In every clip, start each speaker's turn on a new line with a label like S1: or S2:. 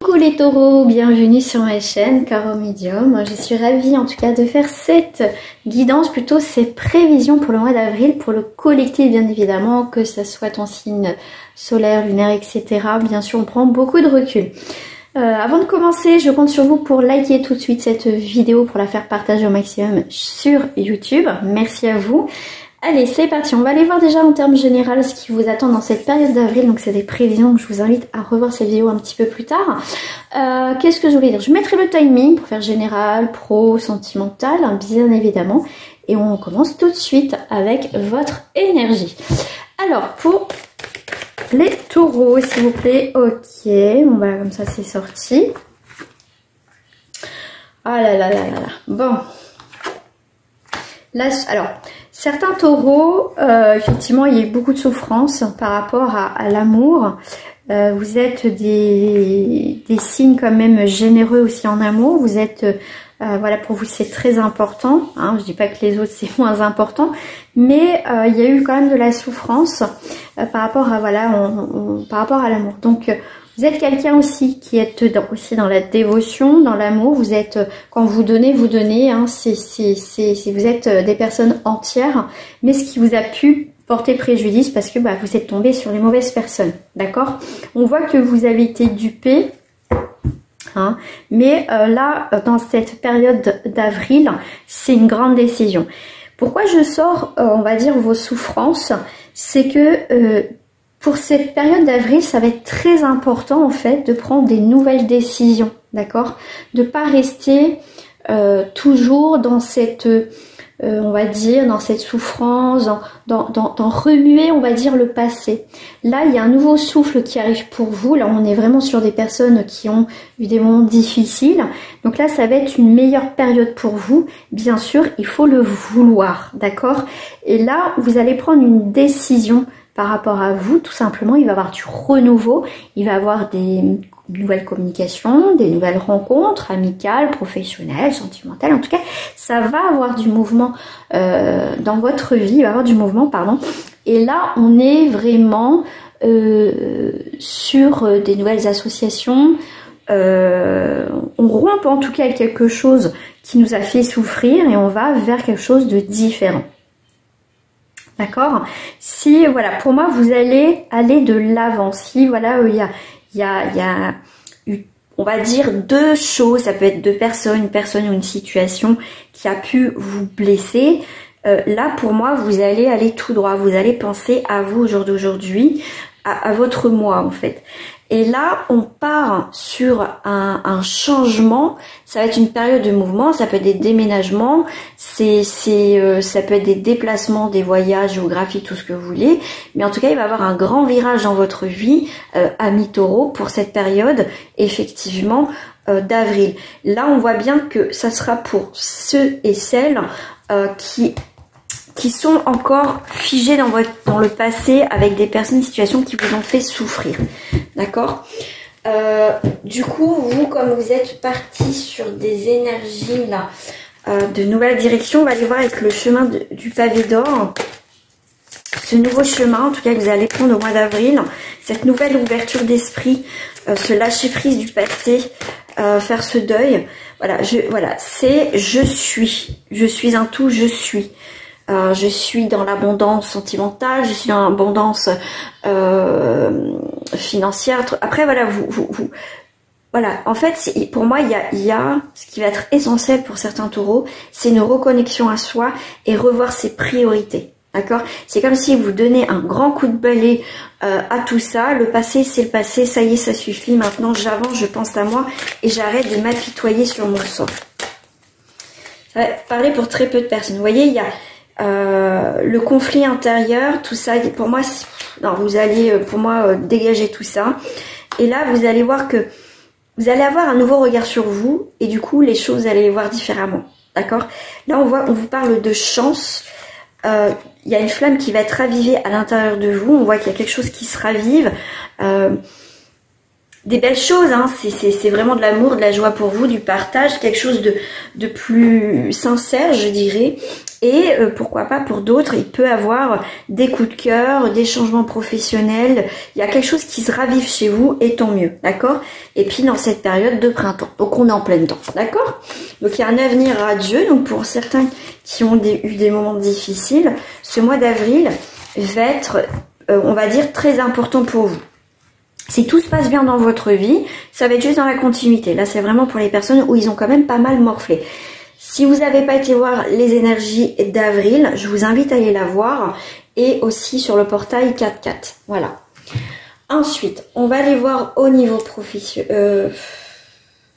S1: Coucou les taureaux, bienvenue sur ma chaîne Caro Medium. Je suis ravie en tout cas de faire cette guidance, plutôt ces prévisions pour le mois d'avril, pour le collectif bien évidemment, que ce soit ton signe solaire, lunaire, etc. Bien sûr on prend beaucoup de recul. Avant de commencer, je compte sur vous pour liker tout de suite cette vidéo, pour la faire partager au maximum sur YouTube. Merci à vous. Allez, c'est parti, on va aller voir déjà en termes généraux ce qui vous attend dans cette période d'avril. Donc c'est des prévisions, je vous invite à revoir cette vidéo un petit peu plus tard. Qu'est-ce que je voulais dire? Je mettrai le timing pour faire général, pro, sentimental, hein, bien évidemment. Et on commence tout de suite avec votre énergie. Alors, pour les taureaux, s'il vous plaît, ok, bon bah comme ça c'est sorti. Ah là là là là là, bon. Là, alors... Certains taureaux, effectivement, il y a eu beaucoup de souffrance par rapport à l'amour. Vous êtes des signes quand même généreux aussi en amour. Vous êtes, voilà, pour vous c'est très important. Hein. Je dis pas que les autres c'est moins important, mais il y a eu quand même de la souffrance par rapport à voilà, par rapport à l'amour. Donc vous êtes quelqu'un aussi qui est aussi dans la dévotion, dans l'amour. Vous êtes, quand vous donnez, hein, vous êtes des personnes entières. Mais ce qui vous a pu porter préjudice parce que bah, vous êtes tombé sur les mauvaises personnes. D'accord? On voit que vous avez été dupé. Hein, mais là, dans cette période d'avril, c'est une grande décision. Pourquoi je sors, on va dire, vos souffrances? C'est que... pour cette période d'avril, ça va être très important en fait de prendre des nouvelles décisions, d'accord? De pas rester toujours dans cette, on va dire, dans cette souffrance, dans remuer, on va dire, le passé. Là, il y a un nouveau souffle qui arrive pour vous. Là, on est vraiment sur des personnes qui ont eu des moments difficiles. Donc là, ça va être une meilleure période pour vous. Bien sûr, il faut le vouloir, d'accord? Et là, vous allez prendre une décision par rapport à vous, tout simplement. Il va y avoir du renouveau, il va y avoir des nouvelles communications, des nouvelles rencontres amicales, professionnelles, sentimentales. En tout cas, ça va avoir du mouvement dans votre vie, il va y avoir du mouvement, pardon. Et là, on est vraiment sur des nouvelles associations. On rompt en tout cas quelque chose qui nous a fait souffrir et on va vers quelque chose de différent. D'accord? Si, voilà, pour moi, vous allez aller de l'avant. Si, voilà, il y a, on va dire, deux choses. Ça peut être deux personnes, une personne ou une situation qui a pu vous blesser. Là, pour moi, vous allez aller tout droit. Vous allez penser à vous au jour d'aujourd'hui, à votre moi, en fait. Et là, on part sur un changement. Ça va être une période de mouvement. Ça peut être des déménagements. Ça peut être des déplacements, des voyages géographiques, tout ce que vous voulez. Mais en tout cas, il va y avoir un grand virage dans votre vie, amis taureaux, pour cette période, effectivement, d'avril. Là, on voit bien que ça sera pour ceux et celles qui sont encore figés dans le passé avec des personnes, situations qui vous ont fait souffrir. D'accord? Du coup, vous, comme vous êtes parti sur des énergies là, de nouvelles directions, on va aller voir avec le chemin du pavé d'or. Ce nouveau chemin, en tout cas, que vous allez prendre au mois d'avril, cette nouvelle ouverture d'esprit, ce lâcher prise du passé, faire ce deuil. Voilà, je suis un tout, je suis dans l'abondance sentimentale, je suis dans l'abondance financière. Après, voilà, voilà. En fait, pour moi, il y a ce qui va être essentiel pour certains taureaux, c'est une reconnexion à soi et revoir ses priorités. D'accord? C'est comme si vous donnez un grand coup de balai à tout ça. Le passé, c'est le passé. Ça y est, ça suffit. Maintenant, j'avance, je pense à moi et j'arrête de m'apitoyer sur mon sort. Ça va parler pour très peu de personnes. Vous voyez, il y a le conflit intérieur, tout ça. Pour moi, non, vous allez, pour moi, dégager tout ça. Et là, vous allez voir que vous allez avoir un nouveau regard sur vous et du coup, les choses, vous allez les voir différemment. D'accord? Là, on vous parle de chance. Il y a une flamme qui va être ravivée à l'intérieur de vous. On voit qu'il y a quelque chose qui se ravive. des belles choses, hein. C'est vraiment de l'amour, de la joie pour vous, du partage, quelque chose de plus sincère, je dirais. Et pourquoi pas pour d'autres, il peut avoir des coups de cœur, des changements professionnels. Il y a quelque chose qui se ravive chez vous et tant mieux, d'accord? Et puis dans cette période de printemps, donc on est en plein temps, d'accord? Donc il y a un avenir radieux. Donc pour certains qui ont eu des moments difficiles, ce mois d'avril va être, on va dire, très important pour vous. Si tout se passe bien dans votre vie, ça va être juste dans la continuité. Là, c'est vraiment pour les personnes où ils ont quand même pas mal morflé. Si vous n'avez pas été voir les énergies d'avril, je vous invite à aller la voir. Et aussi sur le portail 4-4. Voilà. Ensuite, on va aller voir au niveau professionnel.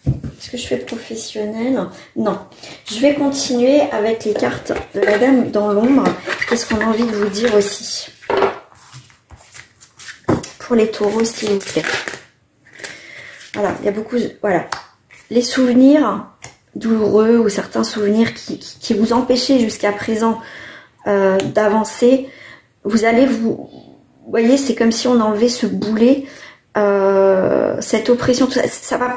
S1: Est-ce que je fais professionnel? Non. Je vais continuer avec les cartes de la dame dans l'ombre. Qu'est-ce qu'on a envie de vous dire aussi? Pour les taureaux, s'il vous plaît. Voilà, il y a beaucoup... Voilà. Les souvenirs douloureux ou certains souvenirs qui vous empêchaient jusqu'à présent d'avancer, vous allez vous... Vous voyez, c'est comme si on enlevait ce boulet, cette oppression, tout ça,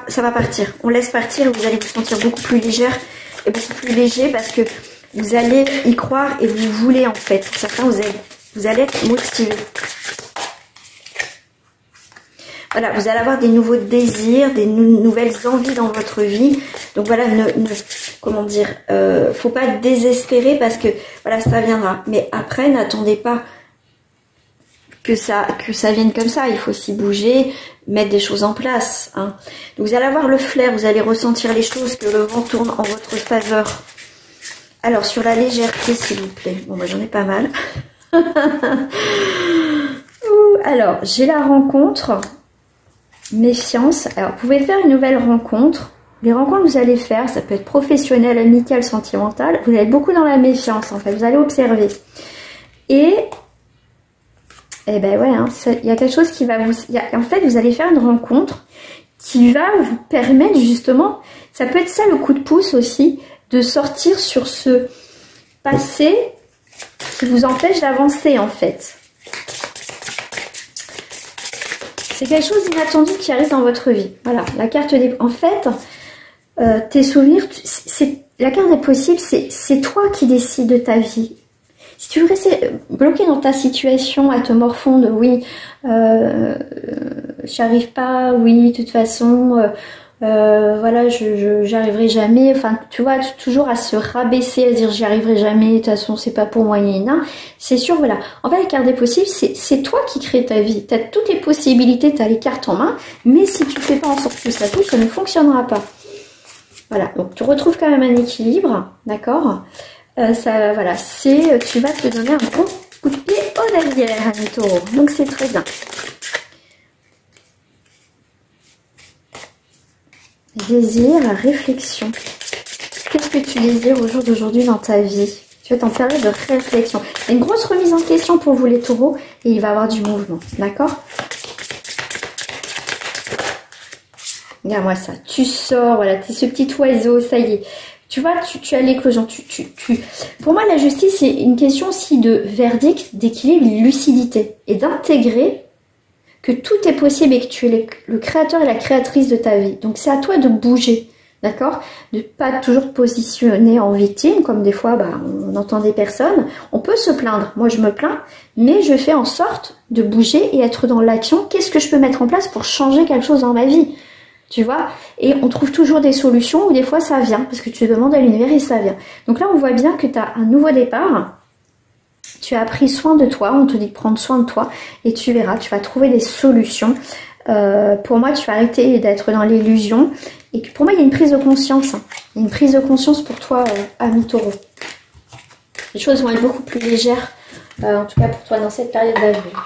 S1: ça va partir. On laisse partir et vous allez vous sentir beaucoup plus légère et beaucoup plus léger parce que vous allez y croire et vous voulez en fait. Pour certains, vous allez être motivé. Voilà, vous allez avoir des nouveaux désirs, des nouvelles envies dans votre vie. Donc voilà, comment dire, faut pas désespérer parce que voilà, ça viendra. Mais après, n'attendez pas que ça vienne comme ça. Il faut aussi bouger, mettre des choses en place. Hein. Donc vous allez avoir le flair, vous allez ressentir les choses, que le vent tourne en votre faveur. Alors sur la légèreté, s'il vous plaît. Bon, bah j'en ai pas mal. Alors, j'ai la rencontre. Méfiance. Alors, vous pouvez faire une nouvelle rencontre. Les rencontres que vous allez faire, ça peut être professionnel, amical, sentimental. Vous allez être beaucoup dans la méfiance, en fait. Vous allez observer. Et ben ouais, hein, il y a quelque chose qui va vous... en fait, vous allez faire une rencontre qui va vous permettre, justement... Ça peut être ça, le coup de pouce aussi, de sortir sur ce passé qui vous empêche d'avancer, en fait. C'est quelque chose d'inattendu qui arrive dans votre vie. Voilà, la carte des... En fait, tes souvenirs, la carte des possibles, c'est toi qui décides de ta vie. Si tu veux rester bloqué dans ta situation à te morfondre, oui, j'y arrive pas, oui, de toute façon, voilà, j'arriverai jamais. Enfin, tu vois, toujours à se rabaisser, à se dire j'y arriverai jamais, de toute façon, c'est pas pour moi, c'est sûr, voilà. En fait, la carte des possibles, c'est toi qui crée ta vie. Tu as toutes les possibilités, tu as les cartes en main, mais si tu ne fais pas en sorte que ça touche, ça ne fonctionnera pas. Voilà, donc tu retrouves quand même un équilibre, d'accord? Ça, voilà, tu vas te donner un bon coup de pied au derrière, ami taureau. Donc c'est très bien. Désir, réflexion. Qu'est-ce que tu désires au jour d'aujourd'hui dans ta vie? Tu vas être en période de réflexion. Il y a une grosse remise en question pour vous les taureaux et il va y avoir du mouvement, d'accord? Regarde-moi ça. Tu sors, voilà, tu es ce petit oiseau, ça y est. Tu vois, tu as l'éclosion. Pour moi, la justice, c'est une question aussi de verdict, d'équilibre, de lucidité. Et d'intégrer que tout est possible et que tu es le créateur et la créatrice de ta vie. Donc, c'est à toi de bouger, d'accord? De pas toujours te positionner en victime, comme des fois, on entend des personnes. On peut se plaindre. Moi, je me plains, mais je fais en sorte de bouger et être dans l'action. Qu'est-ce que je peux mettre en place pour changer quelque chose dans ma vie? Tu vois, et on trouve toujours des solutions ou des fois ça vient, parce que tu demandes à l'univers et ça vient. Donc là, on voit bien que tu as un nouveau départ, tu as pris soin de toi, on te dit de prendre soin de toi, et tu verras, tu vas trouver des solutions. Pour moi, tu vas arrêter d'être dans l'illusion, et pour moi, il y a une prise de conscience. Il y a une prise de conscience pour toi, ami taureau. Les choses vont être beaucoup plus légères, en tout cas pour toi, dans cette période d'avril.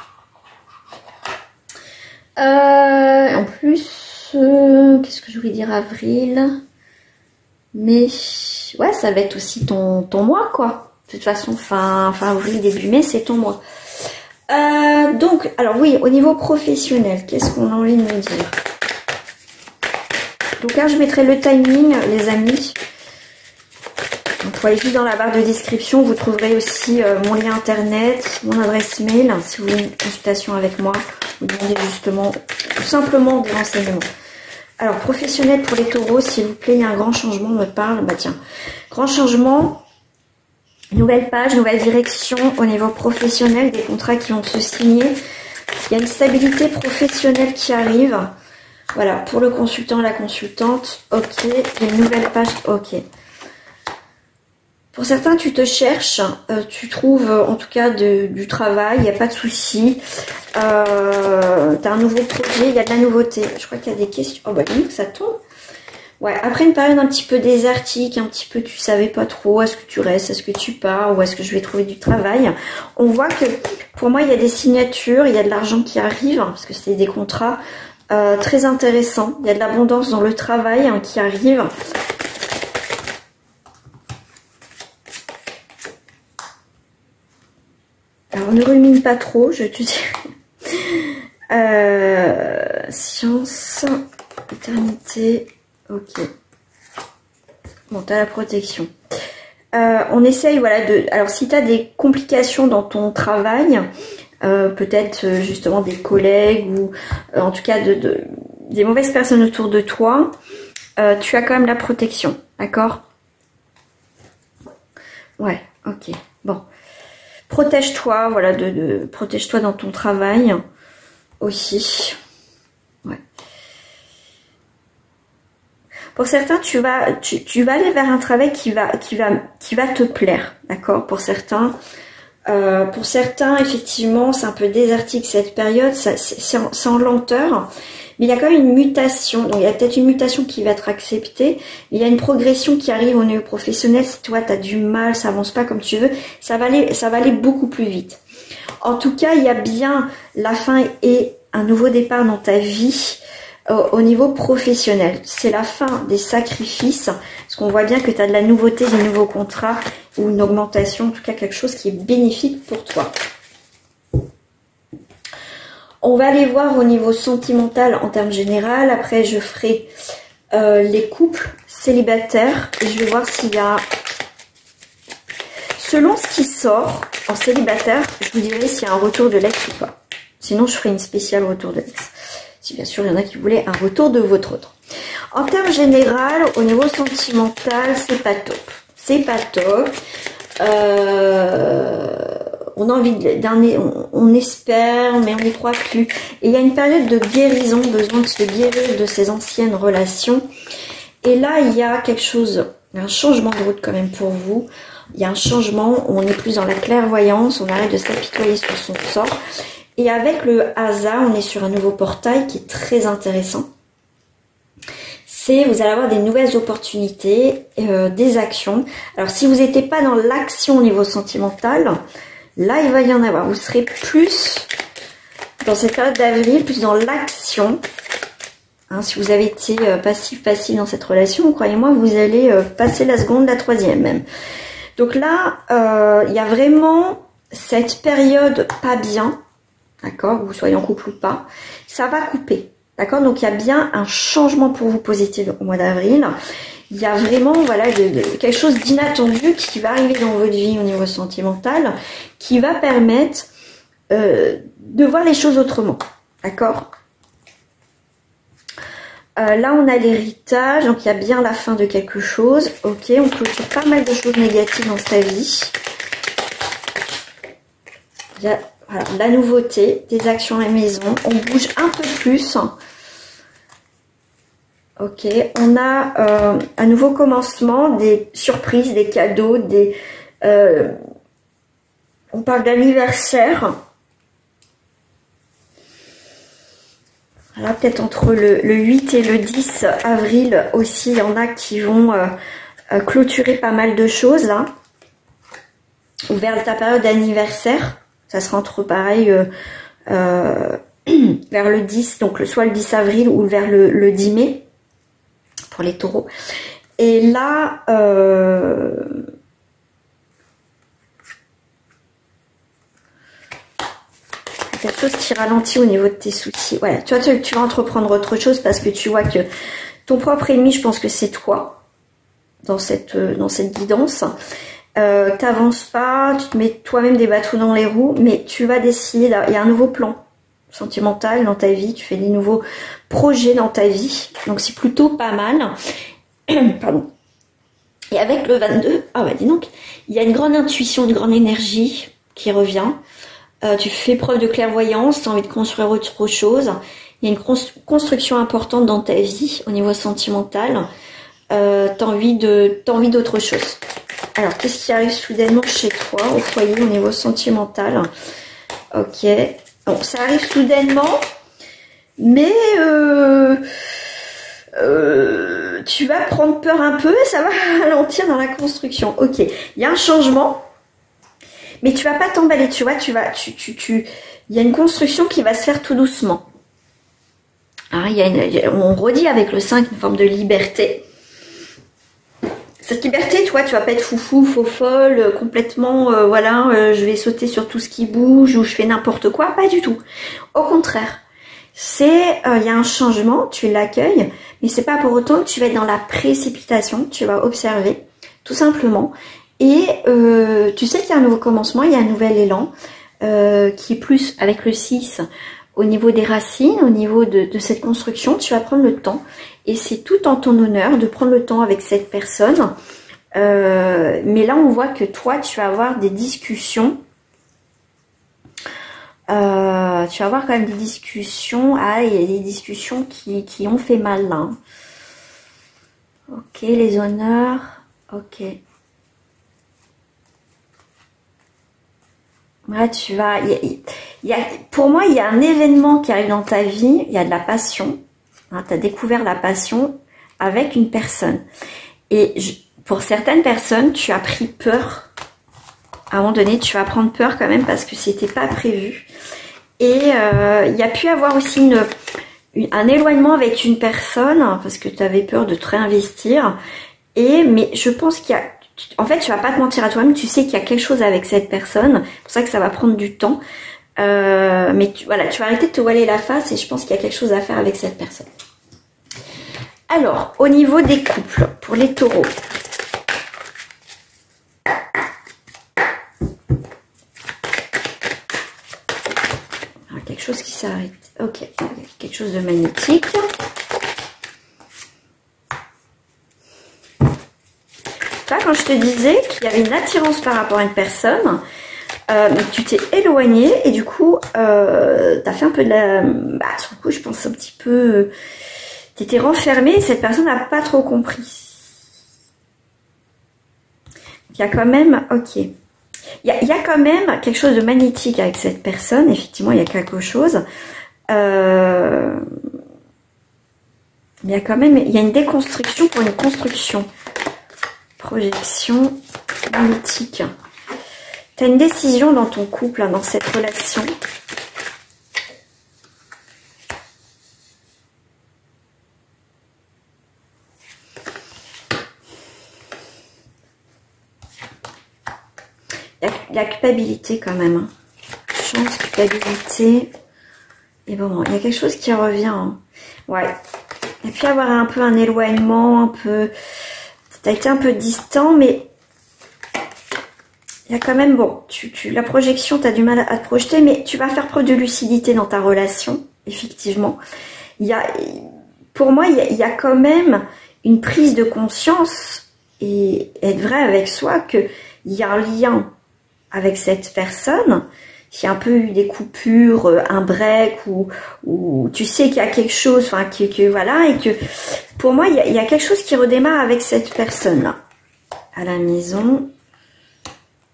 S1: En plus... qu'est-ce que je voulais dire, avril, mais ouais, ça va être aussi ton mois, quoi. De toute façon, fin avril, début mai, c'est ton mois. Donc, alors oui, au niveau professionnel, qu'est-ce qu'on a envie de me dire? Donc là, je mettrai le timing, les amis. Donc, vous voyez juste dans la barre de description, vous trouverez aussi mon lien internet, mon adresse mail, si vous voulez une consultation avec moi. vous demandez justement tout simplement des renseignements. Alors, professionnel pour les taureaux, s'il vous plaît, il y a un grand changement, on me parle. Bah tiens, grand changement, nouvelle page, nouvelle direction au niveau professionnel, des contrats qui vont se signer. Il y a une stabilité professionnelle qui arrive. Voilà, pour le consultant, la consultante, ok. Il y a une nouvelle page, ok. Pour certains, tu te cherches, tu trouves en tout cas du travail, il n'y a pas de souci. Tu as un nouveau projet, il y a de la nouveauté. Je crois qu'il y a des questions. Oh bah dis que ça tombe. Ouais, après une période un petit peu désertique, un petit peu tu savais pas trop, est-ce que tu restes, est-ce que tu pars, ou est-ce que je vais trouver du travail. On voit que pour moi il y a des signatures, il y a de l'argent qui arrive, parce que c'est des contrats très intéressants. Il y a de l'abondance dans le travail qui arrive. Alors ne rumine pas trop, je te dis. Science, éternité, ok. Bon, t'as la protection. On essaye, voilà, de... Alors, si tu as des complications dans ton travail, peut-être justement des collègues ou en tout cas des mauvaises personnes autour de toi, tu as quand même la protection, d'accord? Ouais, ok, bon. Protège-toi, voilà, protège-toi dans ton travail aussi. Ouais. Pour certains, tu vas aller vers un travail qui va te plaire, d'accord? Pour certains, effectivement, c'est un peu désertique cette période, c'est en lenteur, mais il y a quand même une mutation. Donc il y a peut-être une mutation qui va être acceptée. Il y a une progression qui arrive au niveau professionnel. Si toi tu as du mal, ça avance pas comme tu veux, ça va aller beaucoup plus vite. En tout cas, il y a bien la fin et un nouveau départ dans ta vie. Au niveau professionnel, c'est la fin des sacrifices, parce qu'on voit bien que tu as de la nouveauté, des nouveaux contrats ou une augmentation, en tout cas quelque chose qui est bénéfique pour toi. On va aller voir au niveau sentimental en termes général. Après, je ferai les couples célibataires et je vais voir s'il y a, selon ce qui sort en célibataire, je vous dirai s'il y a un retour de l'ex ou pas. Sinon, je ferai une spéciale retour de l'ex. Si bien sûr il y en a qui voulaient un retour de votre autre. En termes général, au niveau sentimental, c'est pas top. C'est pas top. On a envie on espère, mais on n'y croit plus. Et il y a une période de guérison, besoin de se guérir de ces anciennes relations. Et là, il y a quelque chose, un changement de route quand même pour vous. Il y a un changement, on est plus dans la clairvoyance, on arrête de s'apitoyer sur son sort. Et avec le hasard, on est sur un nouveau portail qui est très intéressant. Vous allez avoir des nouvelles opportunités, des actions. Alors, si vous n'étiez pas dans l'action au niveau sentimental, là, il va y en avoir. Vous serez plus, dans cette période d'avril, plus dans l'action. Hein, si vous avez été passif dans cette relation, croyez-moi, vous allez passer la seconde, la troisième même. Donc là, il y a vraiment cette période pas bien. D'accord, que vous soyez en couple ou pas, ça va couper. D'accord, donc il y a bien un changement pour vous positif au mois d'avril. Il y a vraiment voilà quelque chose d'inattendu qui va arriver dans votre vie au niveau sentimental, qui va permettre de voir les choses autrement. D'accord. Là, on a l'héritage, donc il y a bien la fin de quelque chose. Ok, on clôture pas mal de choses négatives dans sa vie. Il y a voilà, la nouveauté, des actions à la maison, on bouge un peu plus. Ok, on a un nouveau commencement, des surprises, des cadeaux, on parle d'anniversaire. Voilà, peut-être entre le 8 et le 10 avril aussi, il y en a qui vont clôturer pas mal de choses là. Ou vers ta période d'anniversaire. Ça sera entre pareil vers le 10, donc soit le 10 avril ou vers le 10 mai pour les taureaux. Et là, quelque chose qui ralentit au niveau de tes soucis. Voilà, tu vois, tu vas entreprendre autre chose parce que tu vois que ton propre ennemi, je pense que c'est toi dans cette guidance. T'avances pas, tu te mets toi-même des bâtons dans les roues, mais tu vas décider, là, il y a un nouveau plan. sentimental dans ta vie, tu fais des nouveaux projets dans ta vie. Donc c'est plutôt pas mal. Pardon. Et avec le 22, ah bah dis donc, il y a une grande intuition, une grande énergie qui revient. Tu fais preuve de clairvoyance, tu as envie de construire autre chose. Il y a une construction importante dans ta vie au niveau sentimental. Tu as envie d'autre chose. Alors, qu'est-ce qui arrive soudainement chez toi au foyer au niveau sentimental? Ok. Bon, ça arrive soudainement, mais tu vas prendre peur un peu et ça va ralentir dans la construction. Ok, il y a un changement, mais tu vas pas t'emballer, tu vois, il y a une construction qui va se faire tout doucement. Alors, on redit avec le 5 une forme de liberté. Cette liberté, toi, tu vas pas être foufou, faux folle, complètement, voilà, je vais sauter sur tout ce qui bouge ou je fais n'importe quoi. Pas du tout. Au contraire, il y a un changement, tu l'accueilles, mais c'est pas pour autant que tu vas être dans la précipitation. Tu vas observer, tout simplement. Et tu sais qu'il y a un nouveau commencement, il y a un nouvel élan qui est plus avec le 6 au niveau des racines, au niveau de cette construction. Tu vas prendre le temps. Et c'est tout en ton honneur de prendre le temps avec cette personne. Mais là, on voit que toi, tu vas avoir des discussions. Tu vas avoir quand même des discussions. Ah, il y a des discussions qui ont fait mal là. Ok, les honneurs. Ok. Là, tu vas... pour moi, il y a un événement qui arrive dans ta vie. Il y a de la passion. Hein, tu as découvert la passion avec une personne. Et pour certaines personnes, tu as pris peur. À un moment donné, tu vas prendre peur quand même parce que c'était pas prévu. Et il y a pu avoir aussi un éloignement avec une personne parce que tu avais peur de te réinvestir. Mais je pense qu'il y a... En fait, tu vas pas te mentir à toi-même. Tu sais qu'il y a quelque chose avec cette personne. C'est pour ça que ça va prendre du temps. Mais voilà, tu vas arrêter de te voiler la face et je pense qu'il y a quelque chose à faire avec cette personne. Alors, au niveau des couples, pour les taureaux. Alors, quelque chose qui s'arrête. Ok, quelque chose de magnétique. Là, quand je te disais qu'il y avait une attirance par rapport à une personne, mais tu t'es éloigné et du coup, tu as fait un peu de la... Bah, sur le coup, je pense un petit peu... tu étais renfermé et cette personne n'a pas trop compris. Il y a quand même... Ok. Il y a quand même quelque chose de magnétique avec cette personne. Effectivement, il y a quelque chose. Il y a quand même... Il y a une déconstruction pour une construction. Projection magnétique. Tu as une décision dans ton couple, hein, dans cette relation. Il y a culpabilité quand même. Hein. Chance, culpabilité. Et bon, il y a quelque chose qui revient. Hein. Ouais. Et puis avoir un peu un éloignement, un peu... Tu as été un peu distant, mais il y a quand même, bon, la projection, tu as du mal à te projeter, mais tu vas faire preuve de lucidité dans ta relation, effectivement. Pour moi, il y a quand même une prise de conscience et être vrai avec soi qu'il y a un lien avec cette personne. S'il y a un peu eu des coupures, un break, ou tu sais qu'il y a quelque chose, enfin, voilà, et que pour moi, il y a quelque chose qui redémarre avec cette personne-là. À la maison,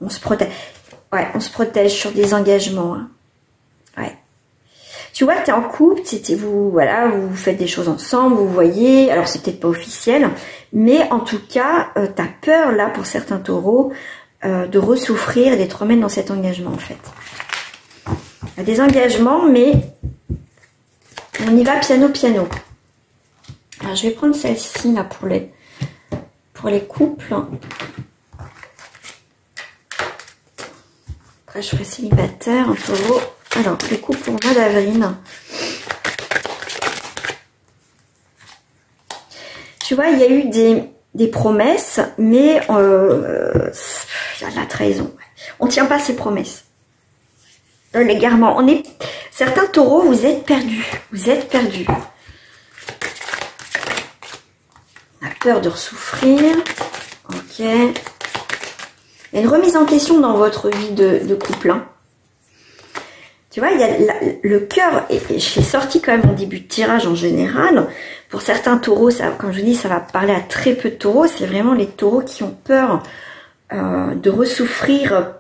S1: on se protège. Ouais, on se protège sur des engagements. Hein. Ouais. Tu vois que tu es en couple, voilà, vous faites des choses ensemble, vous voyez, alors c'est peut-être pas officiel, mais en tout cas, tu as peur, là, pour certains taureaux, de ressouffrir et d'être remettre dans cet engagement, en fait. Il y a des engagements, mais on y va piano. Alors, je vais prendre celle-ci, là, pour les couples. Après, je ferai célibataire, un taureau. Alors, les couples pour le mois d'avril. Tu vois, il y a eu des promesses, mais il y a de la trahison. On ne tient pas ses promesses. l'égarement. Certains taureaux, vous êtes perdus. Vous êtes perdus. On a peur de ressouffrir. Ok. Il y a une remise en question dans votre vie de couple. Hein. Tu vois, il y a le cœur, et je l'ai sorti quand même en début de tirage en général. Pour certains taureaux, ça, comme je vous dis, ça va parler à très peu de taureaux. C'est vraiment les taureaux qui ont peur de ressouffrir.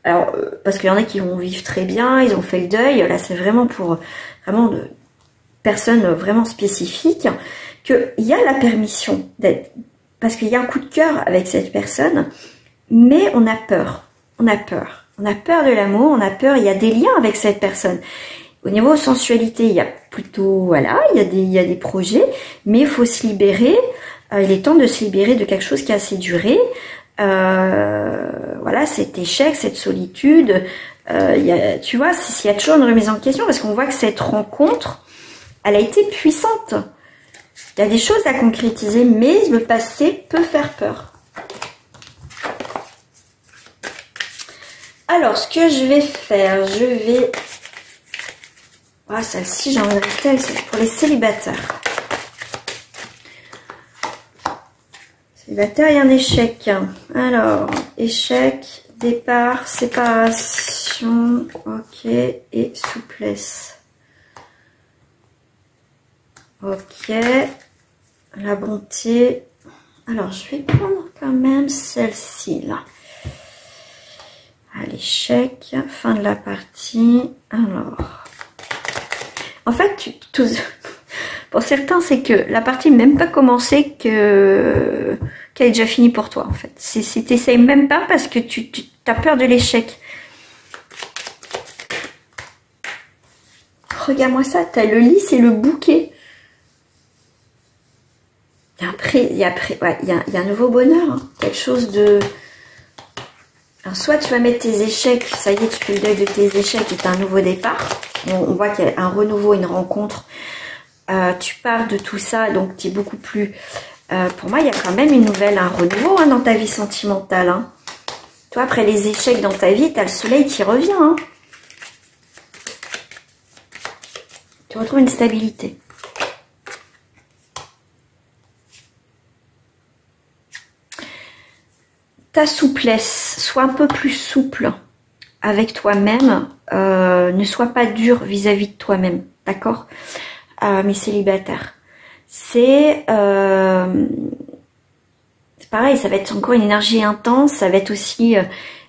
S1: Alors, parce qu'il y en a qui vont vivre très bien, ils ont fait le deuil. Là, c'est vraiment pour vraiment de personnes vraiment spécifiques. Qu'il y a la permission d'être... Parce qu'il y a un coup de cœur avec cette personne, mais on a peur. On a peur. On a peur de l'amour, on a peur, il y a des liens avec cette personne. Au niveau sensualité, il y a plutôt, voilà, il y a des projets, mais il faut se libérer. Il est temps de se libérer de quelque chose qui a assez duré. Voilà, cet échec, cette solitude. Tu vois, il y a toujours une remise en question parce qu'on voit que cette rencontre, elle a été puissante. Il y a des choses à concrétiser, mais le passé peut faire peur. Alors, ce que je vais faire, je vais... Ah, celle-ci, j'ai envie de rester avec celle pour les célibataires. Célibataire et un échec. Alors, échec, départ, séparation, ok, et souplesse. Ok, la bonté. Alors, je vais prendre quand même celle-ci, là. À l'échec, fin de la partie. Alors, en fait, pour certains, c'est que la partie n'est même pas commencée qu'elle est déjà finie pour toi, en fait. Tu n'essayes même pas parce que tu as peur de l'échec. Regarde-moi ça, tu as le lys et le bouquet. Il y a un nouveau bonheur, hein, quelque chose de... Alors, soit tu vas mettre tes échecs, ça y est, tu fais le deuil de tes échecs et tu as un nouveau départ. On voit qu'il y a un renouveau, une rencontre. Tu pars de tout ça, donc tu es beaucoup plus... pour moi, il y a quand même une nouvelle, un renouveau hein, dans ta vie sentimentale. Hein. Toi, après les échecs dans ta vie, tu as le soleil qui revient. Hein. Tu retrouves une stabilité. Ta souplesse, sois un peu plus souple avec toi-même, ne sois pas dur vis-à-vis de toi-même, d'accord? Mes célibataires, c'est pareil, ça va être encore une énergie intense, ça va être aussi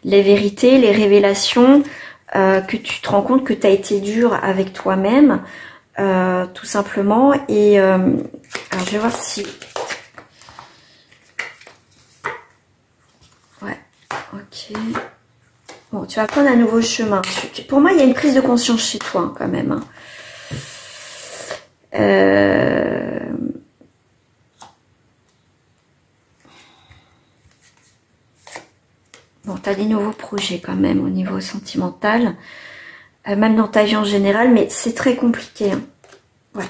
S1: les vérités, les révélations, que tu te rends compte que tu as été dur avec toi-même, tout simplement, et alors je vais voir si... Ouais, ok. Bon, tu vas prendre un nouveau chemin. Pour moi, il y a une prise de conscience chez toi, hein, quand même. Hein. Bon, tu as des nouveaux projets, quand même, au niveau sentimental. Même dans ta vie en général, mais c'est très compliqué. Hein. Ouais.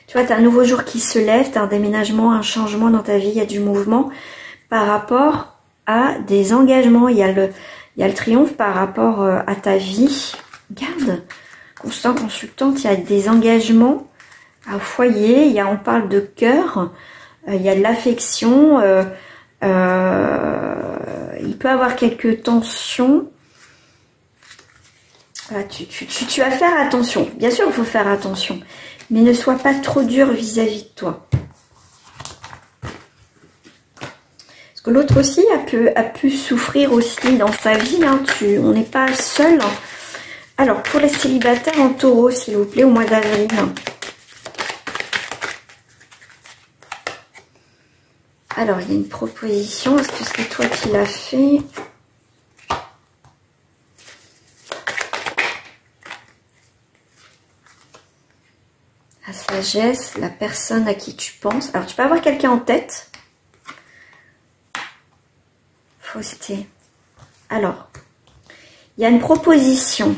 S1: Tu vois, tu as un nouveau jour qui se lève, tu as un déménagement, un changement dans ta vie, il y a du mouvement par rapport à des engagements. Il y a le triomphe par rapport à ta vie. Regarde, constant consultante, il y a des engagements au foyer. On parle de cœur, il y a de l'affection. Il peut y avoir quelques tensions. Voilà, tu vas faire attention. Bien sûr, il faut faire attention. Mais ne sois pas trop dur vis-à-vis de toi. Parce que l'autre aussi a pu souffrir aussi dans sa vie. Hein. On n'est pas seul. Alors, pour les célibataires en taureau, s'il vous plaît, au mois d'avril. Alors, il y a une proposition. Est-ce que c'est toi qui l'as fait? La sagesse, la personne à qui tu penses. Alors, tu peux avoir quelqu'un en tête. Fausseté. Alors, il y a une proposition.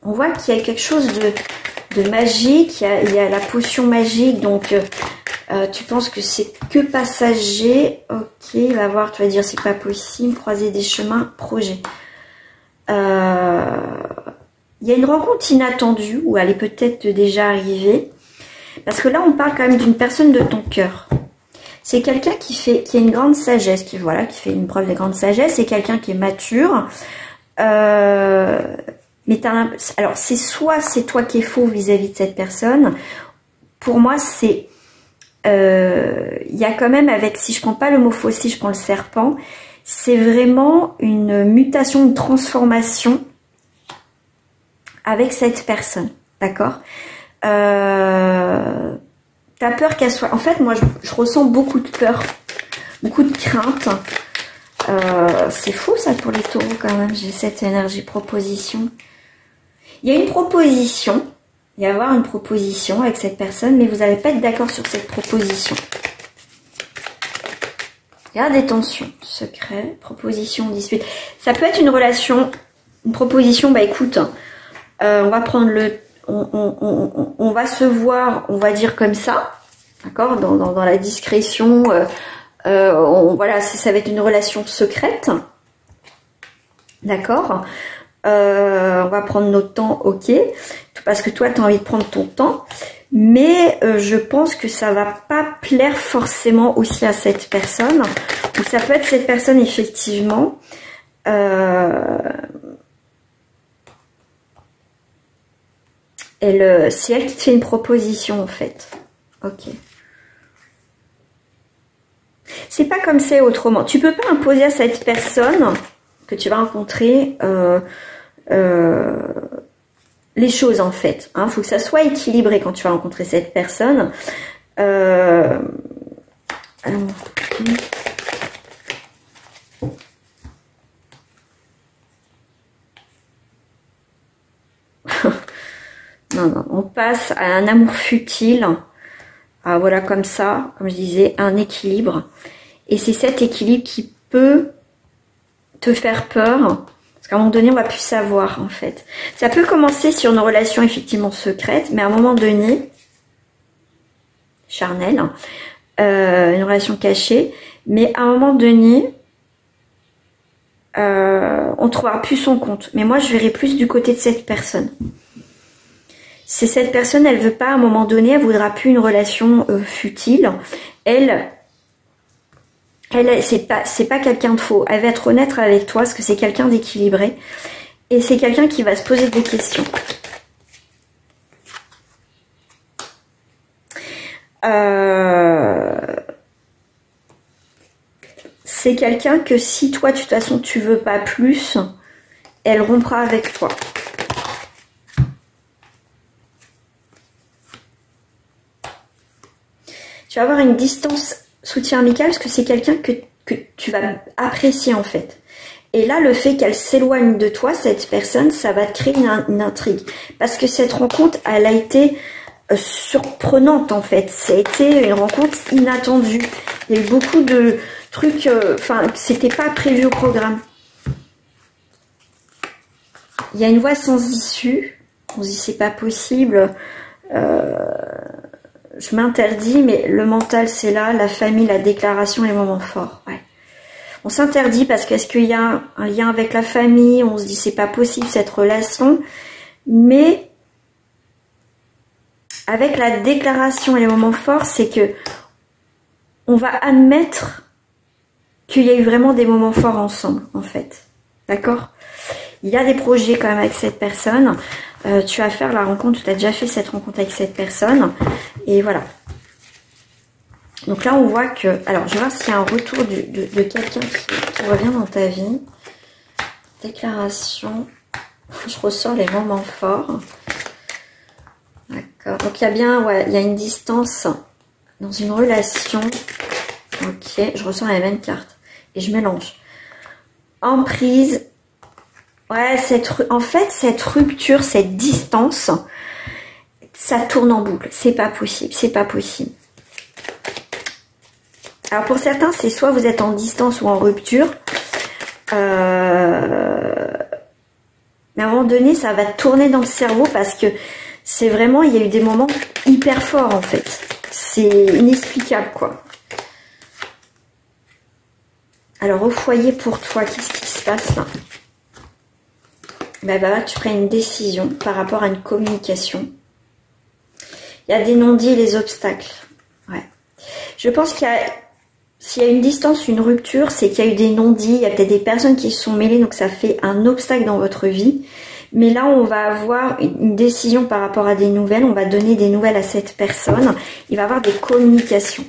S1: On voit qu'il y a quelque chose de magique. Il y a la potion magique. Donc, tu penses que c'est que passager. Ok, il va voir. Tu vas dire c'est pas possible. Croiser des chemins. Projet. il y a une rencontre inattendue, ou elle est peut-être déjà arrivée. Parce que là, on parle quand même d'une personne de ton cœur. C'est quelqu'un qui a une grande sagesse, qui fait une preuve de grande sagesse. C'est quelqu'un qui est mature. Mais alors, c'est toi qui es faux vis-à-vis de cette personne. Pour moi, il y a quand même si je prends pas le mot faux, si je prends le serpent, c'est vraiment une mutation, une transformation avec cette personne. D'accord? T'as peur qu'elle soit... En fait, moi, je ressens beaucoup de peur, beaucoup de crainte. C'est fou, ça, pour les taureaux, quand même. J'ai cette énergie proposition. Il y a une proposition. Il va y avoir une proposition avec cette personne, mais vous n'allez pas être d'accord sur cette proposition. Il y a des tensions. Secret, proposition, dispute. Ça peut être une relation, une proposition. Bah, écoute, on va prendre on va se voir, on va dire comme ça, d'accord, dans la discrétion. Voilà, ça va être une relation secrète, d'accord. On va prendre notre temps, ok, parce que toi tu as envie de prendre ton temps, mais je pense que ça va pas plaire forcément aussi à cette personne. Donc ça peut être cette personne effectivement. C'est elle qui te fait une proposition en fait. Ok. C'est pas comme c'est autrement. Tu peux pas imposer à cette personne que tu vas rencontrer les choses en fait. Hein. Faut que ça soit équilibré quand tu vas rencontrer cette personne. Alors, non, on passe à un amour futile. Voilà, comme ça, comme je disais, un équilibre. Et c'est cet équilibre qui peut te faire peur. Parce qu'à un moment donné, on va plus savoir, en fait. Ça peut commencer sur une relation effectivement secrète, mais à un moment donné, charnelle, une relation cachée, mais à un moment donné, on ne trouvera plus son compte. Mais moi, je verrai plus du côté de cette personne. C'est cette personne, elle veut pas, à un moment donné, elle voudra plus une relation futile. Elle c'est pas quelqu'un de faux. Elle va être honnête avec toi, parce que c'est quelqu'un d'équilibré. Et c'est quelqu'un qui va se poser des questions. C'est quelqu'un que si toi, de toute façon, tu veux pas plus, elle rompra avec toi. Tu vas avoir une distance soutien amical parce que c'est quelqu'un que tu vas apprécier en fait. Et là, le fait qu'elle s'éloigne de toi, cette personne, ça va te créer une intrigue. Parce que cette rencontre, elle a été surprenante en fait. Ça a été une rencontre inattendue. Il y a eu beaucoup de trucs, enfin, c'était pas prévu au programme. Il y a une voie sans issue. On se dit c'est pas possible. Je m'interdis, mais le mental c'est là, la famille, la déclaration, les moments forts. Ouais. On s'interdit parce qu'est-ce qu'il y a un lien avec la famille, on se dit c'est pas possible cette relation, mais avec la déclaration et les moments forts, c'est que on va admettre qu'il y a eu vraiment des moments forts ensemble, en fait. D'accord ? Il y a des projets quand même avec cette personne. Tu vas faire la rencontre, tu as déjà fait cette rencontre avec cette personne. Et voilà. Donc là, on voit que... Alors, je vais voir s'il y a un retour de quelqu'un qui revient dans ta vie. Déclaration. Je ressors les moments forts. D'accord. Donc, il y a bien... Ouais, il y a une distance dans une relation. Ok. Je ressors la même carte. Et je mélange. Emprise. Ouais, en fait, cette rupture, cette distance, ça tourne en boucle. C'est pas possible, c'est pas possible. Alors pour certains, c'est soit vous êtes en distance ou en rupture. Mais à un moment donné, ça va tourner dans le cerveau parce que c'est vraiment, il y a eu des moments hyper forts en fait. C'est inexplicable quoi. Alors au foyer pour toi, qu'est-ce qui se passe là ? bah, tu feras une décision par rapport à une communication. Il y a des non-dits et les obstacles. Ouais. Je pense qu'il y a, s'il y a une distance, une rupture, c'est qu'il y a eu des non-dits, il y a peut-être des personnes qui se sont mêlées, donc ça fait un obstacle dans votre vie. Mais là, on va avoir une décision par rapport à des nouvelles, on va donner des nouvelles à cette personne. Il va y avoir des communications.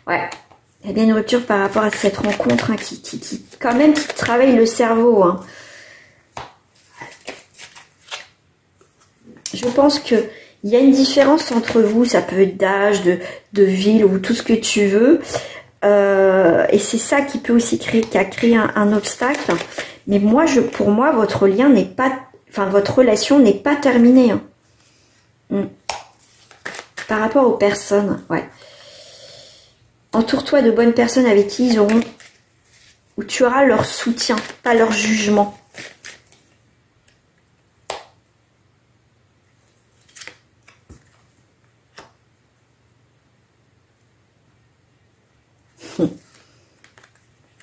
S1: Ouais. Il y a bien une rupture par rapport à cette rencontre hein, qui quand même qui travaille le cerveau. Hein. Je pense que il y a une différence entre vous, ça peut être d'âge, de ville ou tout ce que tu veux. Et c'est ça qui peut aussi créer, qui a créé un obstacle. Mais moi, pour moi, votre lien n'est pas, enfin votre relation n'est pas terminée. Hein. Par rapport aux personnes, ouais. Entoure-toi de bonnes personnes avec qui ils auront, où tu auras leur soutien, pas leur jugement.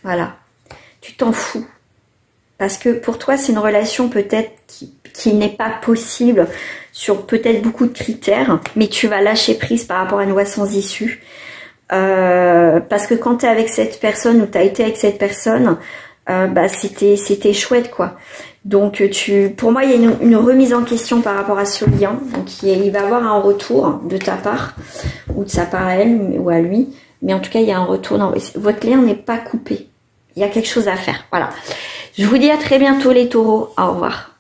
S1: Voilà. Tu t'en fous. Parce que pour toi, c'est une relation peut-être qui n'est pas possible sur peut-être beaucoup de critères, mais tu vas lâcher prise par rapport à une voie sans issue. Parce que quand tu es avec cette personne ou tu as été avec cette personne, bah c'était chouette quoi. Donc pour moi, il y a une remise en question par rapport à ce lien. Donc il va y avoir un retour de ta part, ou de sa part à elle, ou à lui. Mais en tout cas, il y a un retour. Non, votre lien n'est pas coupé. Il y a quelque chose à faire. Voilà. Je vous dis à très bientôt les taureaux. Au revoir.